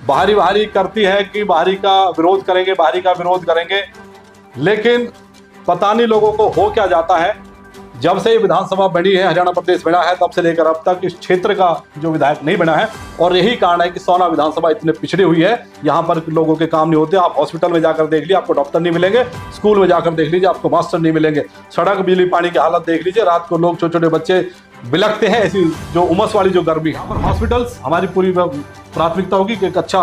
बाहरी बाहरी करती है कि बाहरी का विरोध करेंगे, बाहरी का विरोध करेंगे, लेकिन पता नहीं लोगों को हो क्या जाता है। जब से ये विधानसभा बनी है, हरियाणा प्रदेश बना है, तब से लेकर अब तक इस क्षेत्र का जो विधायक नहीं बना है, और यही कारण है कि सोना विधानसभा इतने पिछड़ी हुई है। यहाँ पर लोगों के काम नहीं होते। आप हॉस्पिटल में जाकर देख लीजिए, आपको डॉक्टर नहीं मिलेंगे। स्कूल में जाकर देख लीजिए, आपको मास्टर नहीं मिलेंगे। सड़क, बिजली, पानी की हालत देख लीजिए। रात को लोग, छोटे छोटे बच्चे बिलखते हैं, ऐसी जो उमस वाली जो गर्मी। यहाँ पर हॉस्पिटल्स हमारी पूरी प्राथमिकता होगी कि एक अच्छा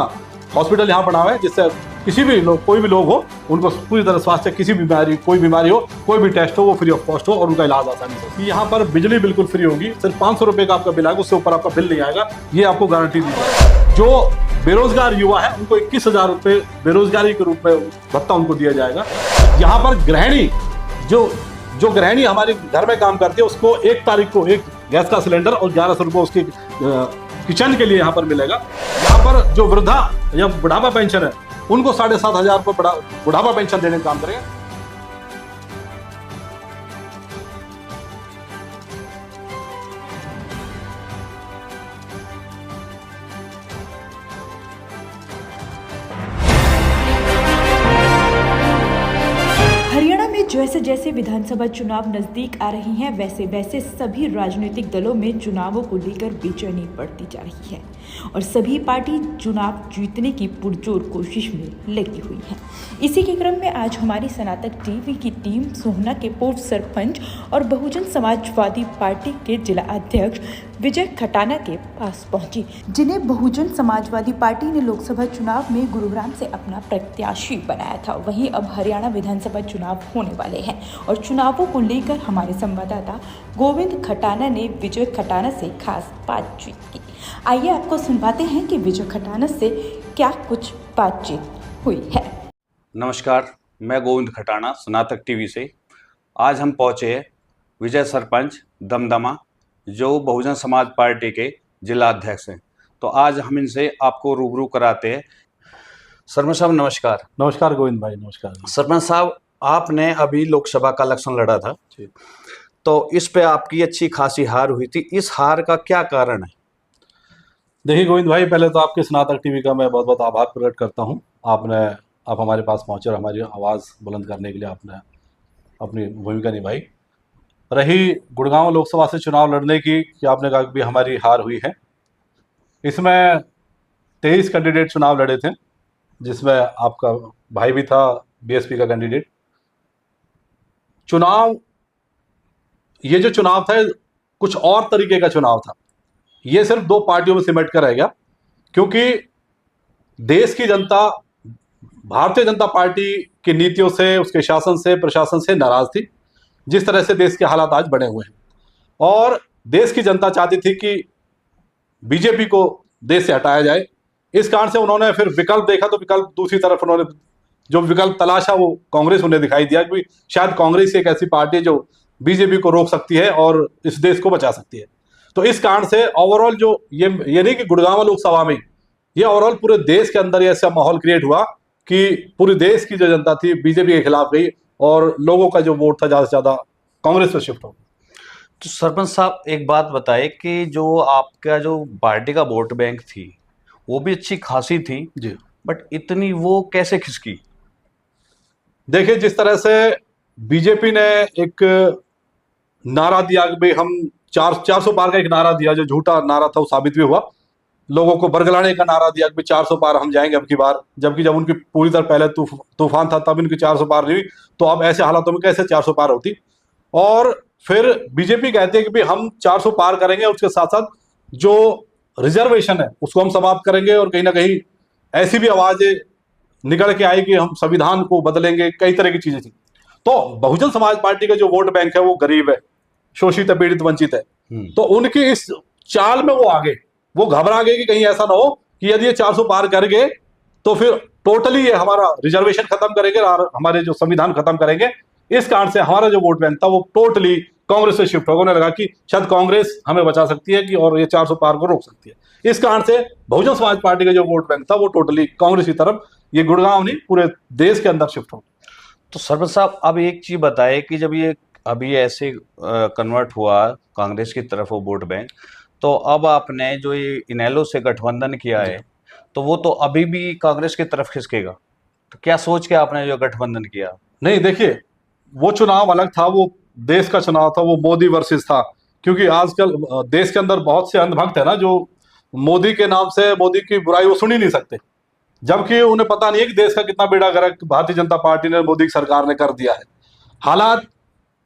हॉस्पिटल यहाँ बना हुआ है, जिससे किसी भी लोग, कोई भी लोग हो, उनको पूरी तरह स्वास्थ्य, किसी भी बीमारी, कोई बीमारी हो, कोई भी टेस्ट हो, वो फ्री ऑफ कॉस्ट हो और उनका इलाज आसानी से। यहाँ पर बिजली बिल्कुल फ्री होगी। सिर्फ 500 रुपये का आपका बिल आएगा, उससे ऊपर आपका बिल नहीं आएगा, ये आपको गारंटी दी जाएगी। जो बेरोजगार युवा है उनको 21,000 रुपये बेरोजगारी के रूप में भत्ता उनको दिया जाएगा। यहाँ पर गृहिणी, जो गृहिणी हमारे घर में काम करती है, उसको 1 तारीख को एक गैस का सिलेंडर और 1100 रुपये उसकी किचन के लिए यहाँ पर मिलेगा। यहाँ पर जो वृद्धा या बुढ़ापा पेंशन है, उनको 7,500 रुपये बुढ़ापा पेंशन देने का काम करेंगे। हरियाणा में जैसे जैसे विधानसभा चुनाव नजदीक आ रही हैं, वैसे वैसे सभी राजनीतिक दलों में चुनावों को लेकर बेचैनी बढ़ती जा रही है और सभी पार्टी चुनाव जीतने की पुरजोर कोशिश में लगी हुई है। इसी के क्रम में आज हमारी सनातक टीवी की टीम सोहना के पूर्व सरपंच और बहुजन समाजवादी पार्टी के जिला अध्यक्ष विजय खटाना के पास पहुंची, जिन्हें बहुजन समाजवादी पार्टी ने लोकसभा चुनाव में गुरुग्राम से अपना प्रत्याशी बनाया था। वहीं अब हरियाणा विधानसभा चुनाव होने वाले हैं और चुनावों को लेकर हमारे संवाददाता गोविंद खटाना ने विजय खटाना से खास बातचीत की। आइए आपको सुनवाते हैं कि विजय खटाना से क्या कुछ बातचीत हुई है। नमस्कार, मैं गोविंद खटाना सनातक टीवी से। आज हम पहुंचे विजय सरपंच दमदमा, जो बहुजन समाज पार्टी के जिला अध्यक्ष हैं। तो आज हम इनसे आपको रूबरू कराते हैं। सरपंच साहब नमस्कार। नमस्कार गोविंद भाई, नमस्कार। सरपंच साहब, आपने अभी लोकसभा का इलेक्शन लड़ा था, तो इस पे आपकी अच्छी खासी हार हुई थी। इस हार का क्या कारण है? देखिए गोविंद भाई, पहले तो आपके स्नातक टीवी का मैं बहुत बहुत आभार प्रकट करता हूँ। आप हमारे पास पहुँचे और हमारी आवाज़ बुलंद करने के लिए आपने अपनी भूमिका निभाई। रही गुड़गांव लोकसभा से चुनाव लड़ने की, कि आपने कहा कि हमारी हार हुई है। इसमें 23 कैंडिडेट चुनाव लड़े थे, जिसमें आपका भाई भी था, बीएसपी का कैंडिडेट। ये जो चुनाव था, कुछ और तरीके का चुनाव था। ये सिर्फ 2 पार्टियों में सिमट कर रह गया, क्योंकि देश की जनता भारतीय जनता पार्टी की नीतियों से, उसके शासन से, प्रशासन से नाराज थी, जिस तरह से देश के हालात आज बने हुए हैं। और देश की जनता चाहती थी कि बीजेपी को देश से हटाया जाए। इस कारण से उन्होंने फिर विकल्प देखा, तो विकल्प दूसरी तरफ उन्होंने जो विकल्प तलाशा, वो कांग्रेस उन्हें दिखाई दिया कि शायद कांग्रेस एक ऐसी पार्टी है जो बीजेपी को रोक सकती है और इस देश को बचा सकती है। तो इस कारण से ओवरऑल जो ये नहीं कि गुड़गांव लोकसभा में, ये ओवरऑल पूरे देश के अंदर ऐसा माहौल क्रिएट हुआ कि पूरी देश की जो जनता थी बीजेपी के खिलाफ गई और लोगों का जो वोट था ज़्यादा से ज़्यादा कांग्रेस पर शिफ्ट हो। तो सरपंच साहब एक बात बताए कि जो आपका जो पार्टी का वोट बैंक थी, वो भी अच्छी खासी थी जी, बट इतनी वो कैसे खिसकी? देखिए, जिस तरह से बीजेपी ने एक नारा दिया कि भाई हम 400 पार का एक नारा दिया, जो झूठा नारा था वो साबित भी हुआ। लोगों को बरगलाने का नारा दिया कि 400 पार हम जाएंगे अब की बार, जबकि जब उनकी पूरी तरह पहले तूफान था, तब इनकी 400 पार नहीं हुई। तो अब ऐसे हालातों में कैसे 400 पार होती? और फिर बीजेपी कहती है कि भाई हम 400 पार करेंगे, उसके साथ साथ जो रिजर्वेशन है उसको हम समाप्त करेंगे। और कहीं ना कहीं ऐसी भी आवाजें निकल के आई कि हम संविधान को बदलेंगे, कई तरह की चीजें थी। तो बहुजन समाज पार्टी का जो वोट बैंक है वो गरीब है, शोषित है, पीड़ित, वंचित है। तो उनकी इस चाल में वो घबरा गए कि कहीं ऐसा ना हो कि यदि ये 400 पार कर गए तो फिर टोटली ये हमारा रिजर्वेशन खत्म करेंगे और हमारे जो संविधान खत्म करेंगे। इस कारण से हमारा जो वोट बैंक था वो टोटली कांग्रेस से शिफ्ट होगा। उन्हें लगा कि शायद कांग्रेस हमें बचा सकती है कि और ये 400 पार को रोक सकती है। इस कारण से बहुजन समाज पार्टी का जो वोट बैंक था वो टोटली कांग्रेस की तरफ, ये गुड़गांव नहीं पूरे देश के अंदर शिफ्ट हो। तो सरपंच साहब अब एक चीज बताए कि जब ये अभी ऐसे कन्वर्ट हुआ कांग्रेस की तरफ वो वोट बैंक, तो अब आपने जो ये इनेलो से गठबंधन किया है, तो वो तो अभी भी कांग्रेस की तरफ खिसकेगा। तो क्या सोच के आपने जो गठबंधन किया? नहीं, देखिए, वो चुनाव अलग था, वो देश का चुनाव था, वो मोदी वर्सेस था। क्योंकि आजकल देश के अंदर बहुत से अंधभक्त है ना, जो मोदी के नाम से मोदी की बुराई वो सुन ही नहीं सकते, जबकि उन्हें पता नहीं है कि देश का कितना बेड़ा गर्क भारतीय जनता पार्टी ने, मोदी की सरकार ने कर दिया है। हालात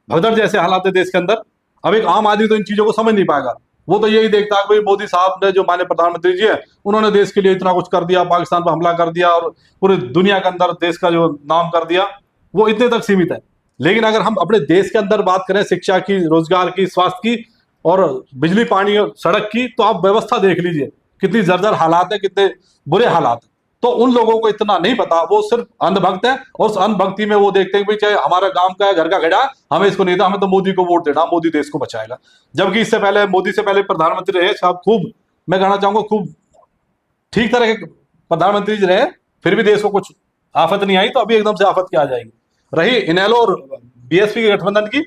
भगदड़ जैसे हालात है देश के अंदर। अब एक आम आदमी तो इन चीजों को समझ नहीं पाएगा। वो तो यही देखता है कि भाई मोदी साहब ने, जो माननीय प्रधानमंत्री जी है, उन्होंने देश के लिए इतना कुछ कर दिया, पाकिस्तान पर हमला कर दिया और पूरी दुनिया के अंदर देश का जो नाम कर दिया, वो इतने तक सीमित है। लेकिन अगर हम अपने देश के अंदर बात करें शिक्षा की, रोजगार की, स्वास्थ्य की और बिजली, पानी और सड़क की, तो आप व्यवस्था देख लीजिए कितनी जर्जर हालात है, कितने बुरे हालात है। तो उन लोगों को इतना नहीं पता, वो सिर्फ अंधभक्त है और उस अंधभक्ति में वो देखते हैं कि भाई चाहे हमारा गांव का है, घर का गड़ा, हमें इसको नहीं था, हमें तो मोदी को वोट देना, मोदी देश को बचाएगा। जबकि इससे पहले, मोदी से पहले प्रधानमंत्री रहे साहब, खूब, मैं कहना चाहूंगा खूब ठीक तरह के प्रधानमंत्री जी रहे, फिर भी देश को कुछ आफत नहीं आई। तो अभी एकदम से आफत क्या आ जाएगी। रही इनेलो और बीएसपी के गठबंधन की,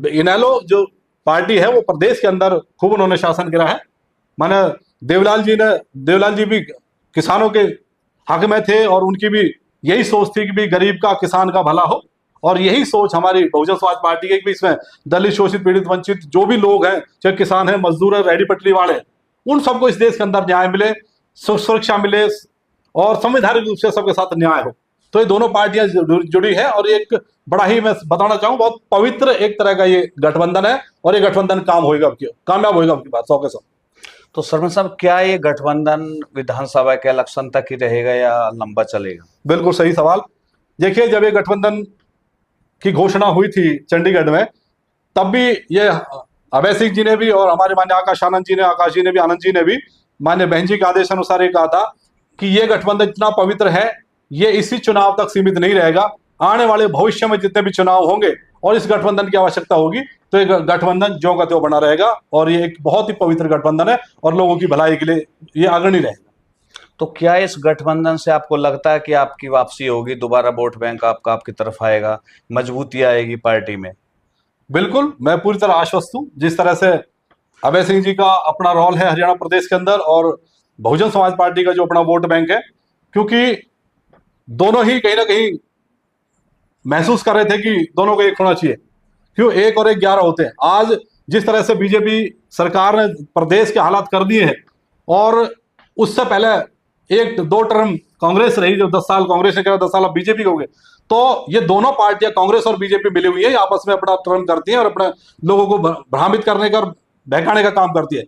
इनेलो जो पार्टी है वो प्रदेश के अंदर खूब उन्होंने शासन करा है। माने देवलाल जी भी किसानों के हक में थे और उनकी भी यही सोच थी कि भी गरीब का, किसान का भला हो। और यही सोच हमारी बहुजन समाज पार्टी की भी, इसमें दलित, शोषित, पीड़ित, वंचित जो भी लोग हैं, चाहे किसान है, मजदूर है, रेहड़ी पटरी वाले, उन सबको इस देश के अंदर न्याय मिले, सुरक्षा मिले और संवैधानिक रूप से सबके साथ न्याय हो। तो ये दोनों पार्टियां जुड़ी है और एक बड़ा ही, मैं बताना चाहूँ, बहुत पवित्र एक तरह का ये गठबंधन है और ये गठबंधन कामयाब होगा आपकी बात 100%। तो सरपंच साहब, क्या ये गठबंधन विधानसभा के इलेक्शन तक ही रहेगा या लंबा चलेगा? बिल्कुल सही सवाल। देखिए, जब ये गठबंधन की घोषणा हुई थी चंडीगढ़ में, तब भी ये अभय सिंह जी ने भी और हमारे माननीय आकाश जी ने भी, आनंद जी ने भी माननीय बहन जी के आदेश अनुसार ये कहा था कि ये गठबंधन इतना पवित्र है, ये इसी चुनाव तक सीमित नहीं रहेगा। आने वाले भविष्य में जितने भी चुनाव होंगे और इस गठबंधन की आवश्यकता होगी, तो ये गठबंधन ज्यों का त्यों बना रहेगा और ये एक बहुत ही पवित्र गठबंधन है और लोगों की भलाई के लिए ये अग्रणी रहेगा। तो क्या इस गठबंधन से आपको लगता है कि आपकी वापसी होगी, दोबारा वोट बैंक आपकी तरफ आएगा, मजबूती आएगी पार्टी में? बिल्कुल, मैं पूरी तरह आश्वस्त हूं। जिस तरह से अभय सिंह जी का अपना रोल है हरियाणा प्रदेश के अंदर और बहुजन समाज पार्टी का जो अपना वोट बैंक है, क्योंकि दोनों ही कहीं ना कहीं महसूस कर रहे थे कि दोनों को एक होना चाहिए। क्यों 1 और 1 11 होते हैं। आज जिस तरह से बीजेपी सरकार ने प्रदेश के हालात कर दिए हैं और उससे पहले 1-2 टर्म कांग्रेस रही, जो 10 साल कांग्रेस ने करा, 10 साल अब बीजेपी हो गए। तो ये दोनों पार्टियां, कांग्रेस और बीजेपी मिली हुई है, आपस में अपना टर्म करती है और अपने लोगों को भ्रमित करने का, बहकाने का काम करती है।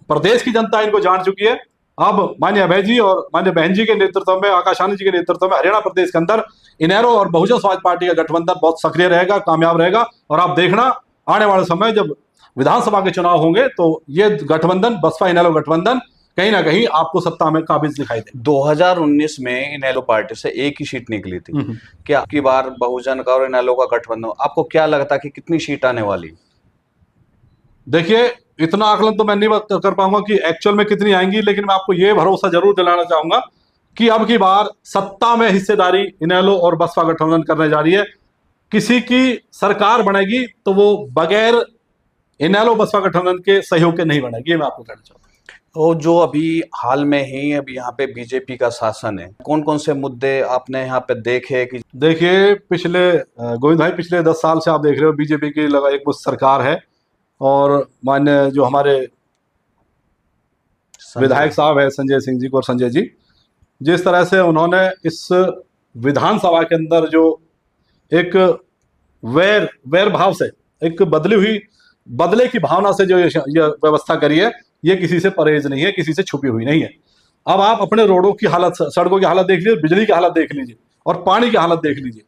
प्रदेश की जनता इनको जान चुकी है। अब माननीय अभय जी और माननीय बहन जी के नेतृत्व में, आकाश आनंद जी के नेतृत्व में हरियाणा प्रदेश के अंदर इनेलो और बहुजन समाज पार्टी का गठबंधन बहुत सक्रिय रहेगा, कामयाब रहेगा। और आप देखना आने वाले समय जब विधानसभा के चुनाव होंगे तो ये गठबंधन, बसपा इनेलो गठबंधन, कहीं ना कहीं आपको सत्ता में काबिज दिखाई दे। 2019 में इनेलो पार्टी से 1 ही सीट निकली थी। क्या आपकी बार बहुजन का और इनेलो का गठबंधन, आपको क्या लगता है कि कितनी सीट आने वाली? देखिए, इतना आकलन तो मैं नहीं कर पाऊंगा कि एक्चुअल में कितनी आएंगी, लेकिन मैं आपको ये भरोसा जरूर दिलाना चाहूंगा कि अब की बार सत्ता में हिस्सेदारी इनेलो और बसपा गठबंधन करने जा रही है। किसी की सरकार बनेगी तो वो बगैर इनेलो बसपा गठबंधन के सहयोग के नहीं बनेगी, ये मैं आपको कहना चाहूंगा। तो जो अभी हाल में ही अभी यहाँ पे बीजेपी का शासन है, कौन कौन से मुद्दे आपने यहाँ पे देखे? कि देखिए, गोविंद भाई, पिछले 10 साल से आप देख रहे हो बीजेपी की लगा एक मुश्त सरकार है और मान्य जो हमारे विधायक साहब है संजय सिंह जी और संजय जी, जिस तरह से उन्होंने इस विधानसभा के अंदर जो एक वैर भाव से, एक बदले की भावना से जो ये व्यवस्था करी है, ये किसी से परहेज नहीं है, किसी से छुपी हुई नहीं है। अब आप अपने रोडों की हालत, सड़कों की हालत देख लीजिए, बिजली की हालत देख लीजिए और पानी की हालत देख लीजिए।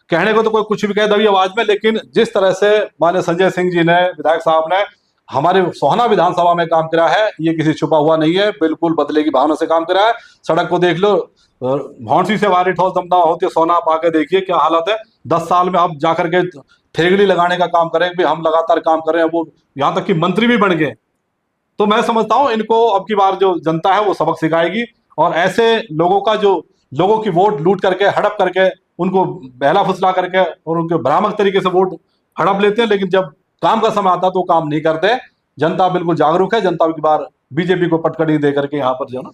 कहने को तो कोई कुछ भी कह दबी आवाज में, लेकिन जिस तरह से माननीय संजय सिंह जी ने, विधायक साहब ने हमारे सोहना विधानसभा में काम करा है, ये किसी छुपा हुआ नहीं है, बिल्कुल बदले की भावना से काम करा है। सड़क को देख लो, भौंसी से वारी ठोस दमदा होती है, सोना आप आके देखिए क्या हालत है। 10 साल में आप जाकर के थेगड़ी लगाने का काम करें भी, हम लगातार काम कर रहे हैं, वो यहाँ तक कि मंत्री भी बन गए। तो मैं समझता हूं इनको अब की बार जो जनता है वो सबक सिखाएगी और ऐसे लोगों का, जो लोगों की वोट लूट करके, हड़प करके, उनको बहला फुसला करके और उनके भ्रामक तरीके से वोट हड़प लेते हैं, लेकिन जब काम का समय आता है तो काम नहीं करते। जनता बिल्कुल जागरूक है, जनता की बार बीजेपी को पटकड़ी दे करके यहाँ पर जो ना।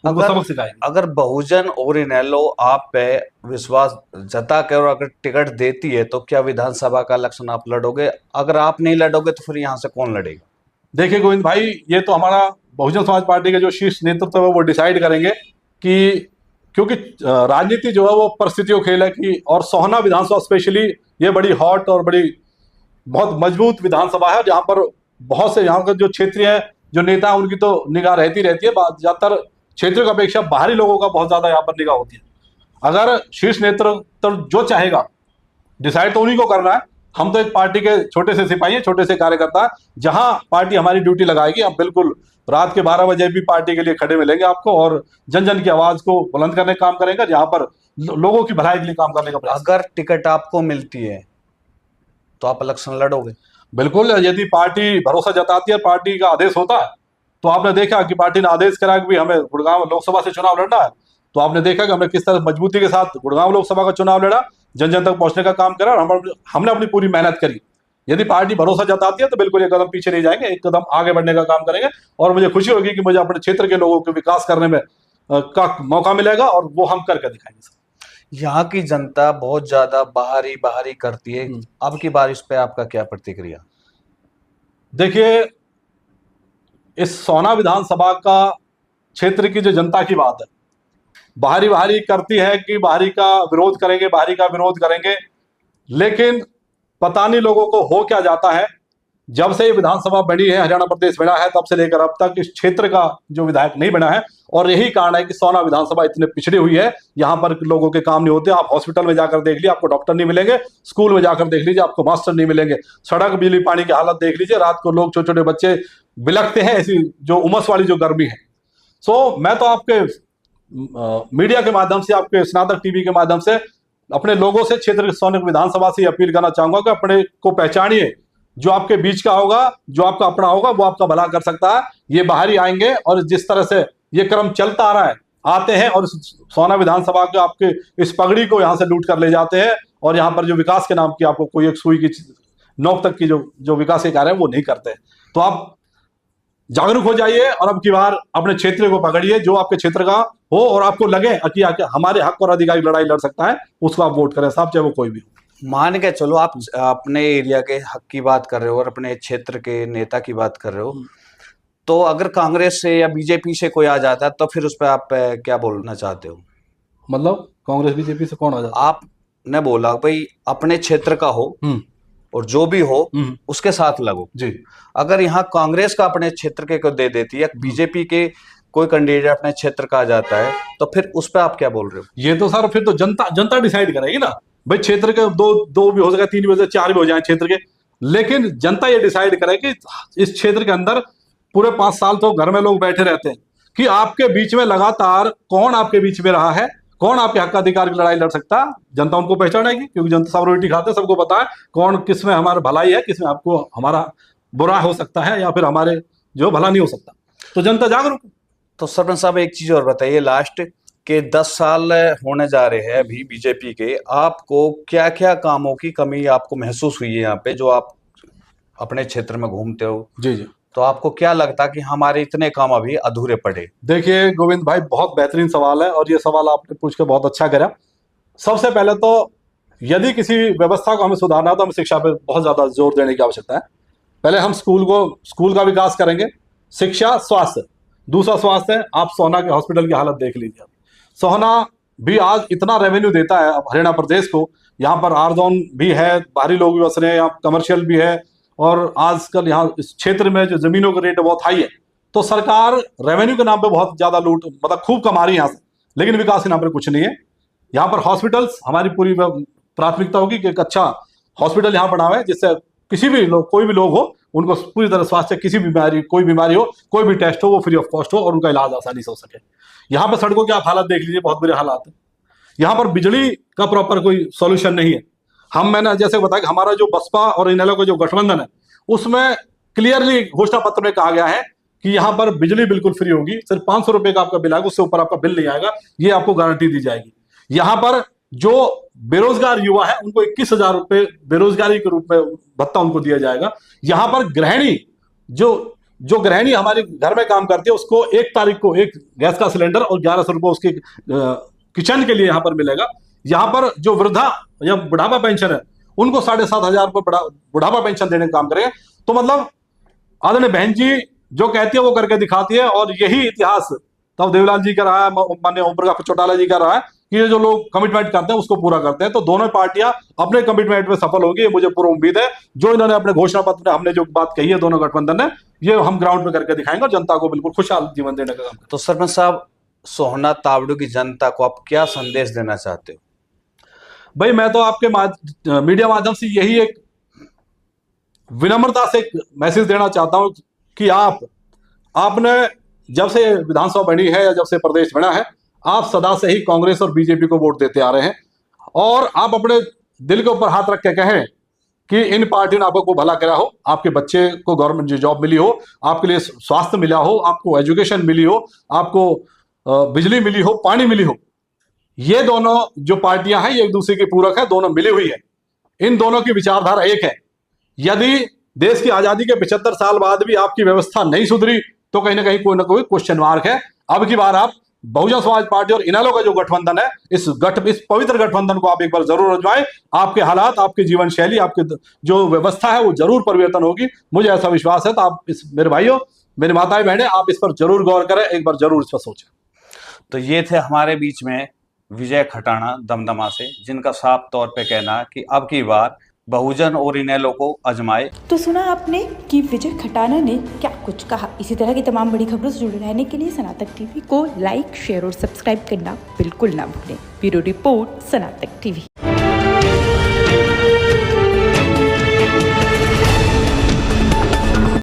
उनको अगर- सबक सिखाएंगे। अगर बहुजन और इनेलो आप पे विश्वास जता कर और अगर टिकट देती है तो क्या विधानसभा का इलेक्शन आप लड़ोगे? अगर आप नहीं लड़ोगे तो फिर यहाँ से कौन लड़ेगा? देखिए गोविंद भाई, ये तो हमारा बहुजन समाज पार्टी के जो शीर्ष नेतृत्व है वो डिसाइड करेंगे कि, क्योंकि राजनीति जो है वो परिस्थितियों खेल है कि, और सोहना विधानसभा स्पेशली ये बड़ी हॉट और बड़ी बहुत मजबूत विधानसभा है, जहां पर बहुत से यहाँ के जो क्षेत्रीय जो नेता हैं उनकी तो निगाह रहती रहती है। ज्यादातर क्षेत्रों की अपेक्षा बाहरी लोगों का बहुत ज्यादा यहाँ पर निगाह होती है। अगर शीर्ष नेतृत्व जो चाहेगा, डिसाइड तो उन्हीं को करना है। हम तो एक पार्टी के छोटे से सिपाही हैं, छोटे से कार्यकर्ता हैं। जहां पार्टी हमारी ड्यूटी लगाएगी, हम बिल्कुल रात के 12 बजे भी पार्टी के लिए खड़े मिलेंगे आपको, और जन जन की आवाज को बुलंद करने का काम करेंगे, जहां पर लोगों की भलाई के लिए काम करने का प्रयास। अगर टिकट आपको मिलती है तो आप इलेक्शन लड़ोगे? बिल्कुल, यदि पार्टी भरोसा जताती है, पार्टी का आदेश होता है, तो आपने देखा कि पार्टी ने आदेश करा कि हमें गुड़गांव लोकसभा से चुनाव लड़ना है, तो आपने देखा कि हमने किस तरह मजबूती के साथ गुड़गांव लोकसभा का चुनाव लड़ा, जन जन तक पहुंचने का काम करा, और हमने अपनी पूरी मेहनत करी। यदि पार्टी भरोसा जताती है तो बिल्कुल एक कदम पीछे नहीं जाएंगे, एक कदम आगे बढ़ने का काम करेंगे, और मुझे खुशी होगी कि मुझे अपने क्षेत्र के लोगों के विकास करने में का मौका मिलेगा, और वो हम करके दिखाएंगे। यहाँ की जनता बहुत ज्यादा बाहरी बाहरी करती है, अब की बार इस पे आपका क्या प्रतिक्रिया? देखिए, इस सोहना विधानसभा का क्षेत्र की जो जनता की बात है, बाहरी बाहरी करती है कि बाहरी का विरोध करेंगे, बाहरी का विरोध करेंगे, लेकिन पता नहीं लोगों को हो क्या जाता है। जब से ये विधानसभा बनी है, हरियाणा प्रदेश बना है, तब से लेकर अब तक इस क्षेत्र का जो विधायक नहीं बना है, और यही कारण है कि सोहना विधानसभा इतने पिछड़ी हुई है। यहाँ पर लोगों के काम नहीं होते। आप हॉस्पिटल में जाकर देख लीजिए, आपको डॉक्टर नहीं मिलेंगे। स्कूल में जाकर देख लीजिए, आपको मास्टर नहीं मिलेंगे। सड़क, बिजली, पानी की हालत देख लीजिए। रात को लोग, छोटे छोटे बच्चे बिलखते हैं, ऐसी जो उमस वाली जो गर्मी है। सो मैं तो आपके मीडिया के माध्यम से, आपके स्नातक टीवी के माध्यम से अपने लोगों से, क्षेत्र सोहना विधानसभा से अपील करना चाहूंगा कि अपने को पहचानिए। जो आपके बीच का होगा, जो आपका अपना होगा, वो आपका भला कर सकता है। ये बाहरी आएंगे, और जिस तरह से ये क्रम चलता आ रहा है, आते हैं और सोहना विधानसभा के आपके इस पगड़ी को यहाँ से लूट कर ले जाते हैं, और यहाँ पर जो विकास के नाम की आपको कोई एक सुई की नोक तक की जो विकास के कार्य है वो नहीं करते। तो आप जागरूक हो जाइए, और अब की बार अपने क्षेत्र को पकड़िए, जो आपके क्षेत्र का हो और आपको लगे कि हमारे हक और अधिकार की लड़ाई लड़ सकता है, उसको आप वोट करें साहब, चाहे वो कोई भी हो। मान के चलो आप अपने एरिया के हक की बात कर रहे हो और अपने क्षेत्र के नेता की बात कर रहे हो, तो अगर कांग्रेस से या बीजेपी से कोई आ जाता है तो फिर उस पर आप क्या बोलना चाहते हो? मतलब कांग्रेस बीजेपी से कौन आ जाता है? आपने बोला भाई अपने क्षेत्र का हो और जो भी हो उसके साथ लगो जी। अगर यहाँ कांग्रेस का अपने क्षेत्र के को दे देती है, बीजेपी के कोई कैंडिडेट अपने क्षेत्र का आ जाता है, तो फिर उस पर आप क्या बोल रहे हो? ये तो सर फिर तो जनता डिसाइड करेगी ना भाई। क्षेत्र के दो भी हो सके, 3 भी हो सके, 4 भी हो जाए क्षेत्र के, लेकिन जनता ये डिसाइड करे कि इस क्षेत्र के अंदर पूरे 5 साल तो घर में लोग बैठे रहते हैं, कि आपके बीच में लगातार कौन आपके बीच में रहा है, कौन आपके हक अधिकार की लड़ाई लड़ सकता है। जनता उनको पहचानेगी, क्योंकि जनता सब रोटी खाते हैं, सबको पता है कौन किस में हमारा भलाई है, किस में आपको हमारा बुरा हो सकता है, या फिर हमारे जो भला नहीं हो सकता। तो जनता जागरूक। तो सरपंच साहब एक चीज और बताइए लास्ट के 10 साल होने जा रहे हैं अभी बीजेपी के, आपको क्या क्या कामों की कमी आपको महसूस हुई है यहाँ पे, जो आप अपने क्षेत्र में घूमते हो? जी जी। तो आपको क्या लगता है कि हमारे इतने काम अभी अधूरे पड़े? देखिए गोविंद भाई, बहुत बेहतरीन सवाल है, और ये सवाल आपने पूछ के बहुत अच्छा करा। सबसे पहले तो यदि किसी व्यवस्था को हमें सुधारना है तो हमें शिक्षा पे बहुत ज्यादा जोर देने की आवश्यकता है। पहले हम स्कूल का विकास करेंगे, शिक्षा, स्वास्थ्य। दूसरा स्वास्थ्य है, आप सोहना के हॉस्पिटल की हालत देख लीजिए। सोहना भी आज इतना रेवेन्यू देता है हरियाणा प्रदेश को। यहाँ पर आर जोन भी है, बाहरी लोग भी बस रहे हैं, यहाँ कमर्शियल भी है, और आजकल यहाँ इस क्षेत्र में जो जमीनों का रेट बहुत हाई है। तो सरकार रेवेन्यू के नाम पे बहुत ज्यादा लूट, मतलब खूब कमा रही है यहाँ से, लेकिन विकास के नाम पर कुछ नहीं है। यहाँ पर हॉस्पिटल्स, हमारी पूरी प्राथमिकता होगी कि एक अच्छा हॉस्पिटल यहाँ बना हुआ है, जिससे किसी भी लोग, कोई भी लोग हो, उनको पूरी तरह स्वास्थ्य, किसी भी बीमारी, कोई बीमारी हो, कोई भी टेस्ट हो, वो फ्री ऑफ कॉस्ट हो, और उनका इलाज आसानी से हो सके। यहाँ पर सड़कों की आप हालत देख लीजिए, बहुत बुरे हालात है। यहाँ पर बिजली का प्रॉपर कोई सॉल्यूशन नहीं है। मैंने जैसे बताया कि हमारा जो बसपा और इनेलो का जो गठबंधन है, उसमें क्लियरली घोषणा पत्र में कहा गया है कि यहाँ पर बिजली बिल्कुल फ्री होगी, सिर्फ 500 रुपए का आपका बिल आएगा, उससे ऊपर आपका बिल नहीं आएगा, ये आपको गारंटी दी जाएगी। यहाँ पर जो बेरोजगार युवा है उनको 21,000 रुपए बेरोजगारी के रूप में भत्ता उनको दिया जाएगा। यहाँ पर गृहिणी जो जो गृहिणी हमारे घर में काम करती है उसको 1 तारीख को एक गैस का सिलेंडर और 1100 रुपये उसके किचन के लिए यहाँ पर मिलेगा। यहाँ पर जो वृद्धा या बुढ़ापा पेंशन है उनको 7,500 रुपये बुढ़ापा पेंशन देने का काम करेंगे। तो मतलब आदरणीय बहन जी जो कहती है वो करके दिखाती है, और यही इतिहास तब देवीलाल जी का रहा है, माननीय ओम प्रकाश चौटाला जी का रहा है कि ये जो लोग कमिटमेंट करते हैं उसको पूरा करते हैं। तो दोनों पार्टियां अपने कमिटमेंट में सफल होगी, मुझे पूरी उम्मीद है। जो इन्होंने अपने घोषणा पत्र में हमने जो बात कही है दोनों गठबंधन ने, ये हम ग्राउंड पे करके दिखाएंगे और जनता को बिल्कुल खुशहाल जीवन देने का काम। तो सरपंच साहब, सोहना तावड़ू की जनता को आप क्या संदेश देना चाहते हो? भाई मैं तो आपके मीडिया माध्यम से यही एक विनम्रता से एक मैसेज देना चाहता हूं कि आपने जब से विधानसभा बनी है या जब से प्रदेश बना है, आप सदा से ही कांग्रेस और बीजेपी को वोट देते आ रहे हैं, और आप अपने दिल के ऊपर हाथ रख के कहें कि इन पार्टी ने आपको भला करा हो, आपके बच्चे को गवर्नमेंट जॉब मिली हो, आपके लिए स्वास्थ्य मिला हो, आपको एजुकेशन मिली हो, आपको बिजली मिली हो, पानी मिली हो। ये दोनों जो पार्टियां हैं ये एक दूसरे की पूरक है, दोनों मिली हुई है, इन दोनों की विचारधारा एक है। यदि देश की आजादी के 75 साल बाद भी आपकी व्यवस्था नहीं सुधरी तो कहीं ना कोई क्वेश्चन मार्क है। अब की बार आप बहुजन समाज पार्टी और इनेलो का जो गठबंधन है, इस पवित्र गठबंधन को आप एक बार जरूर आजमाएं। आपके हालात, आपकी जीवन शैली, आपकी जो व्यवस्था है वो जरूर परिवर्तन होगी, मुझे ऐसा विश्वास है। तो आप मेरे भाइयों, मेरी माताएं बहनें, आप इस पर जरूर गौर करें, एक बार जरूर इस पर सोचें। तो ये थे हमारे बीच में विजय खटाना दमदमा से, जिनका साफ तौर पे कहना है कि अब की बार बहुजन और इनेलो को आजमाए। तो सुना आपने कि विजय खटाना ने क्या कुछ कहा। इसी तरह की तमाम बड़ी खबरों से जुड़े रहने के लिए सनातक टीवी को लाइक, शेयर और सब्सक्राइब करना बिल्कुल ना भूलें। Bureau report, Sanatak TV.